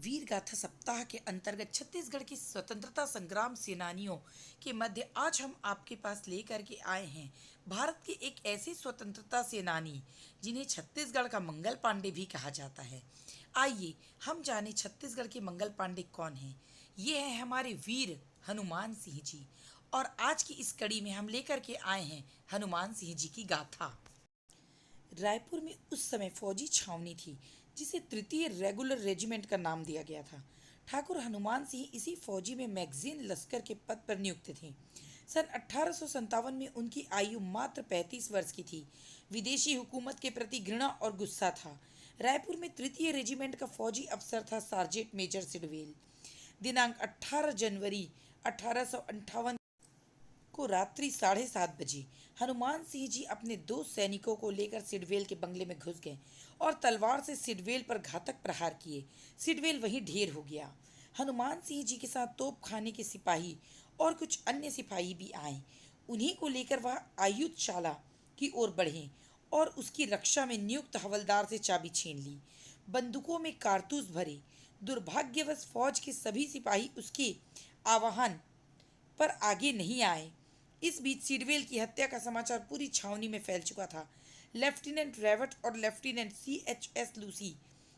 वीर गाथा सप्ताह के अंतर्गत छत्तीसगढ़ के स्वतंत्रता संग्राम सेनानियों के मध्य आज हम आपके पास लेकर के आए हैं भारत के एक ऐसे स्वतंत्रता सेनानी जिन्हें छत्तीसगढ़ का मंगल पांडे भी कहा जाता है। आइए हम जाने छत्तीसगढ़ के मंगल पांडे कौन हैं। ये है हमारे वीर हनुमान सिंह जी और आज की इस कड़ी में हम लेकर के आए हैं हनुमान सिंह जी की गाथा। रायपुर में उस समय फौजी छावनी थी जिसे तृतीय रेगुलर रेजिमेंट का नाम दिया गया था। ठाकुर हनुमान सिंह इसी फौजी में मैगजीन लश्कर के पद पर नियुक्त थे। सन 1857 में उनकी आयु मात्र 35 वर्ष की थी। विदेशी हुकूमत के प्रति घृणा और गुस्सा था। रायपुर में तृतीय रेजिमेंट का फौजी अफसर था सार्जेंट मेजर सिडवेल। दिनांक 18 जनवरी 1858 को रात्रि 7:30 बजे हनुमान सिंह जी अपने दो सैनिकों को लेकर सिडवेल के बंगले में घुस गए और तलवार से सिडवेल पर घातक प्रहार किए। सिडवेल वहीं ढेर हो गया। हनुमान सिंह जी के साथ तोप खाने के सिपाही और कुछ अन्य सिपाही भी आए। उन्हीं को लेकर वह आयुधशाला की ओर बढ़े और उसकी रक्षा में नियुक्त हवलदार से चाबी छीन ली। बंदूकों में कारतूस भरे। दुर्भाग्यवश फौज के सभी सिपाही उसके आह्वान पर आगे नहीं आए। इस बीच सिडवेल की हत्या का समाचार पूरी छावनी में फैल चुका था। लेफ्टिनेंट रेवट और लेफ्टिनेंट CHS लूसी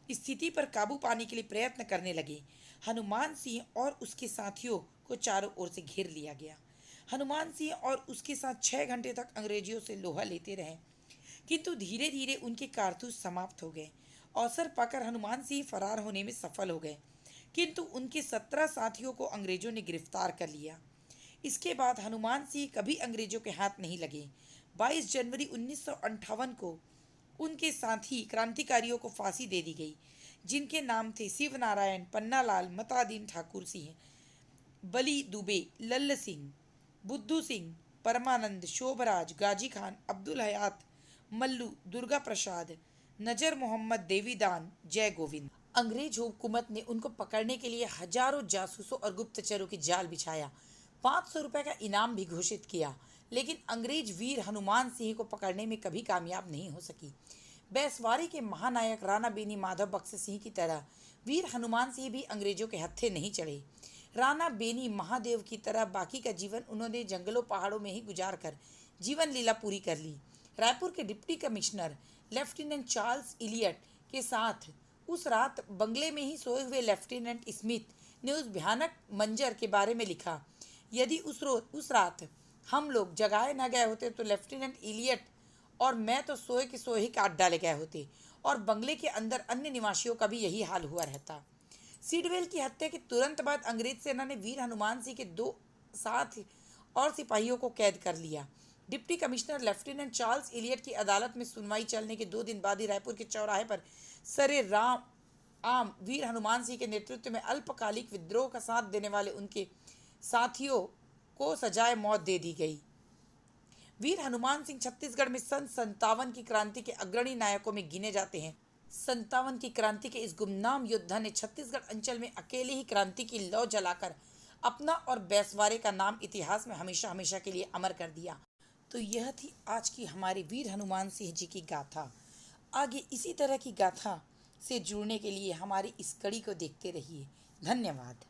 स्थिति पर काबू पाने के लिए प्रयत्न करने लगे। हनुमान सिंह और उसके साथियों को चारों ओर से घेर लिया गया। हनुमान सिंह और उसके साथ 6 घंटे तक अंग्रेजियों से लोहा लेते रहे, किंतु धीरे धीरे उनके कारतूस समाप्त हो गए। अवसर पाकर हनुमान सिंह फरार होने में सफल हो गए, किंतु उनके 17 साथियों को अंग्रेजों ने गिरफ्तार कर लिया। इसके बाद हनुमान सिंह कभी अंग्रेजों के हाथ नहीं लगे। 22 जनवरी 1958 को उनके साथी क्रांतिकारियों को फांसी दे दी गई, जिनके नाम थे शिव नारायण, पन्नालाल, मतादीन ठाकुर सिंह, बली दुबे, लल्ल सिंह, बुद्धू सिंह, परमानंद, शोभराज, गाजी खान, अब्दुल हयात, मल्लू, दुर्गा प्रसाद, नजर मोहम्मद, देवीदान, जय गोविंद। अंग्रेज हुकूमत ने उनको पकड़ने के लिए हजारों जासूसों और गुप्तचरों की जाल बिछाया। 500 रुपए का इनाम भी घोषित किया, लेकिन अंग्रेज वीर हनुमान सिंह को पकड़ने में कभी कामयाब नहीं हो सकी। बैसवारी के महानायक राणा बेनी माधव बख्श सिंह की तरह वीर हनुमान सिंह भी अंग्रेजों के हत्थे नहीं चढ़े। राणा बेनी महादेव की तरह बाकी का जीवन उन्होंने जंगलों पहाड़ों में ही गुजार कर जीवन लीला पूरी कर ली। रायपुर के deputy commissioner lieutenant Charles Elliot के साथ उस रात बंगले में ही सोए हुए लेफ्टिनेंट स्मिथ ने उस भयानक मंजर के बारे में लिखा। यदि उस रात हम लोग जगाए न गए होते तो लेफ्टिनेंट इलियट और मैं तो सोए के सोए ही काट डाले गए होते और बंगले के अंदर अन्य निवासियों का भी यही हाल हुआ रहता। सिडवेल की हत्या के तुरंत बाद अंग्रेज सेना ने वीर हनुमान सिंह के 2 साथ और सिपाहियों को कैद कर लिया। Deputy commissioner lieutenant Charles Elliot की अदालत में सुनवाई चलने के 2 दिन बाद ही रायपुर के चौराहे पर सरे राम आम वीर हनुमान सिंह के नेतृत्व में अल्पकालिक विद्रोह का साथ देने वाले उनके साथियों को सजाए मौत दे दी गई। वीर हनुमान सिंह छत्तीसगढ़ में सन 57 की क्रांति के अग्रणी नायकों में गिने जाते हैं। 57 की क्रांति के इस गुमनाम योद्धा ने छत्तीसगढ़ अंचल में अकेले ही क्रांति की लौ जलाकर अपना और बैसवारे का नाम इतिहास में हमेशा हमेशा के लिए अमर कर दिया। तो यह थी आज की हमारी वीर हनुमान सिंह जी की गाथा। आगे इसी तरह की गाथा से जुड़ने के लिए हमारी इस कड़ी को देखते रहिए। धन्यवाद।